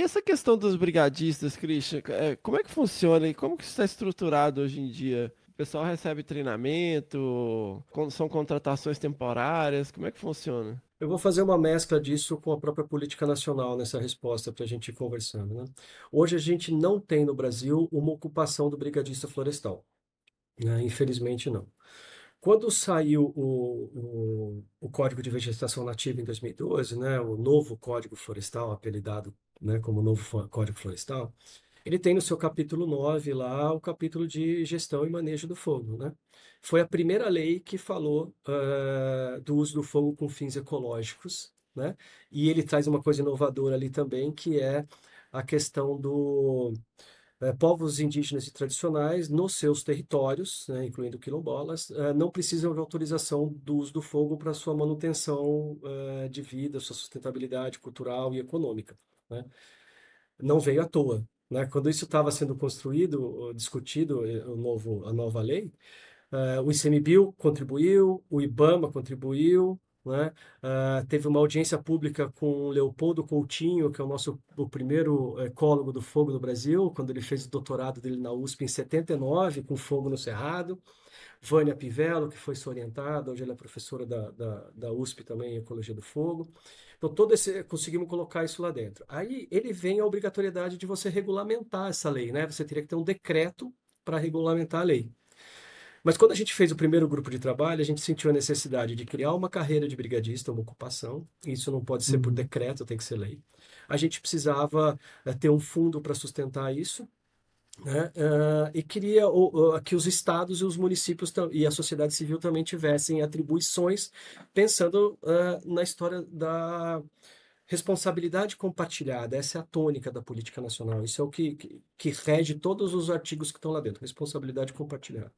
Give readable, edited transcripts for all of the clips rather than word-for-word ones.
essa questão dos brigadistas, Christian, como é que funciona e como que isso está estruturado hoje em dia? O pessoal recebe treinamento, são contratações temporárias, como é que funciona? Eu vou fazer uma mescla disso com a própria política nacional nessa resposta para a gente ir conversando, né? Hoje a gente não tem no Brasil uma ocupação do brigadista florestal, né? Infelizmente não. Quando saiu o Código de Vegetação Nativa em 2012, né, o novo Código Florestal, apelidado, né, como novo Código Florestal, ele tem no seu capítulo 9 lá o capítulo de gestão e manejo do fogo, né? Foi a primeira lei que falou do uso do fogo com fins ecológicos, né? E ele traz uma coisa inovadora ali também, que é a questão do povos indígenas e tradicionais nos seus territórios, né, incluindo quilombolas, não precisam de autorização do uso do fogo para sua manutenção de vida, sua sustentabilidade cultural e econômica, né? Não veio à toa, né? Quando isso estava sendo construído, discutido, a nova lei, o ICMBio contribuiu, o IBAMA contribuiu, né? Teve uma audiência pública com o Leopoldo Coutinho, que é o primeiro ecólogo do fogo no Brasil, quando ele fez o doutorado dele na USP em 79, com fogo no Cerrado. Vânia Pivello, que foi sua orientada, hoje ela é professora da USP também em Ecologia do Fogo. Então, conseguimos colocar isso lá dentro. Aí ele vem a obrigatoriedade de você regulamentar essa lei, né? Você teria que ter um decreto para regulamentar a lei. Mas quando a gente fez o primeiro grupo de trabalho, a gente sentiu a necessidade de criar uma carreira de brigadista, uma ocupação. Isso não pode ser por Uhum. decreto, tem que ser lei. A gente precisava ter um fundo para sustentar isso, né? E queria que os estados e os municípios e a sociedade civil também tivessem atribuições, pensando na história da responsabilidade compartilhada. Essa é a tônica da política nacional. Isso é o que rege todos os artigos que estão lá dentro. Responsabilidade compartilhada.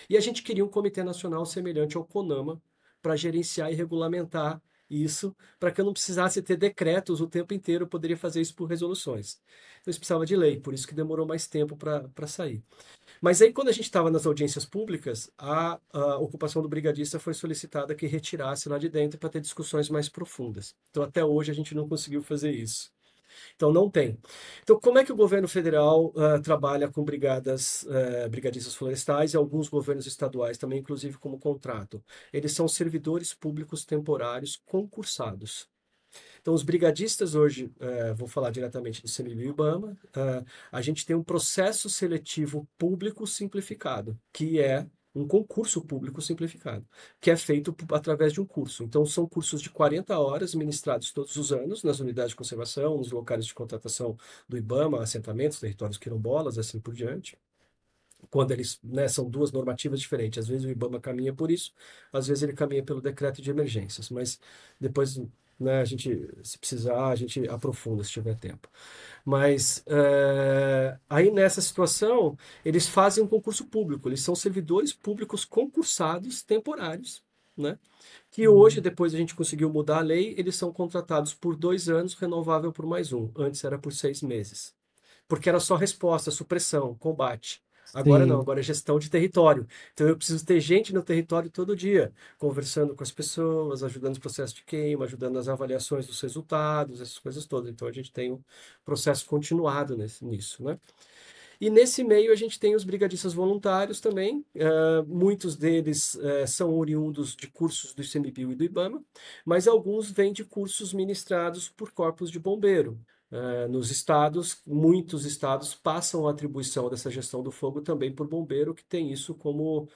E a gente queria um comitê nacional semelhante ao CONAMA para gerenciar e regulamentar isso, para que eu não precisasse ter decretos o tempo inteiro, eu poderia fazer isso por resoluções. Então, isso precisava de lei, por isso que demorou mais tempo para sair. Mas aí, quando a gente estava nas audiências públicas, a ocupação do brigadista foi solicitada que retirasse lá de dentro para ter discussões mais profundas. Então, até hoje, a gente não conseguiu fazer isso. Então, não tem. Então, como é que o governo federal trabalha com brigadistas florestais e alguns governos estaduais também, inclusive como contrato? Eles são servidores públicos temporários concursados. Então, os brigadistas hoje, vou falar diretamente do CMBio e IBAMA, a gente tem um processo seletivo público simplificado, que é um concurso público simplificado, que é feito através de um curso. Então, são cursos de 40 horas ministrados todos os anos nas unidades de conservação, nos locais de contratação do IBAMA, assentamentos, territórios quilombolas, assim por diante. Quando eles, né, são duas normativas diferentes. Às vezes o IBAMA caminha por isso, às vezes ele caminha pelo decreto de emergências, mas depois, né, a gente, se precisar, a gente aprofunda se tiver tempo. Mas aí nessa situação, eles fazem um concurso público, eles são servidores públicos concursados temporários, né? Que hoje, Uhum. depois a gente conseguiu mudar a lei, eles são contratados por 2 anos, renovável por mais um. Antes era por 6 meses. Porque era só resposta, supressão, combate. Agora não, Sim. agora é gestão de território. Então eu preciso ter gente no território todo dia, conversando com as pessoas, ajudando no processo de queima, ajudando nas avaliações dos resultados, essas coisas todas. Então a gente tem um processo continuado nisso, né? E nesse meio a gente tem os brigadistas voluntários também. Muitos deles são oriundos de cursos do ICMBio e do IBAMA, mas alguns vêm de cursos ministrados por corpos de bombeiro. Nos estados, muitos estados passam a atribuição dessa gestão do fogo também por bombeiro, que tem isso como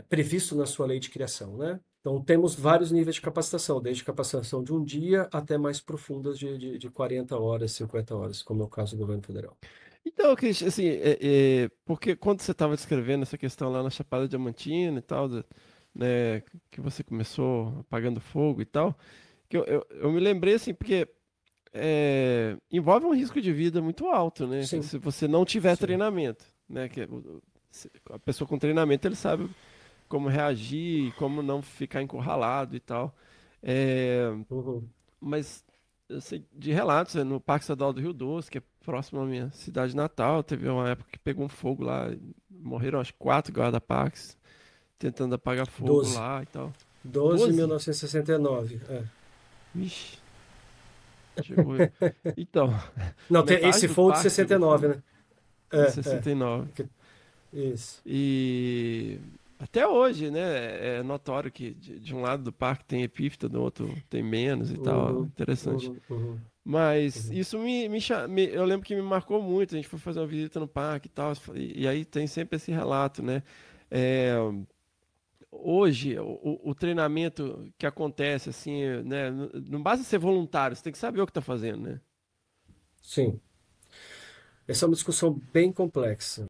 previsto na sua lei de criação, né? Então, temos vários níveis de capacitação, desde capacitação de um dia até mais profundas de 40 horas, 50 horas, como é o caso do governo federal. Então, Christian, assim, porque quando você estava descrevendo essa questão lá na Chapada Diamantina e tal, né, que você começou apagando fogo e tal, que eu me lembrei, assim, porque envolve um risco de vida muito alto, né? Sim, Se você não tiver sim. treinamento, né? A pessoa com treinamento, ele sabe como reagir, como não ficar encurralado e tal. É, Uhum. mas eu sei de relatos, no Parque Estadual do Rio Doce, que é próximo à minha cidade natal, teve uma época que pegou um fogo lá, morreram acho que 4 guarda-parques tentando apagar fogo 12. lá e tal. 12, 12. 1969. É. Vixe. Chegou. Então, Não, metade esse do foi o de parque pegou 69, fogo. né? De É. 69. Isso. E até hoje, né? É notório que de um lado do parque tem epífita, do outro tem menos e tal. Uhum, Interessante. uhum, uhum, Mas uhum. isso eu lembro que me marcou muito. A gente foi fazer uma visita no parque e tal. E aí tem sempre esse relato, né? É, hoje, o treinamento que acontece, assim, né? Não basta ser voluntário, você tem que saber o que está fazendo, né? Sim. Essa é uma discussão bem complexa.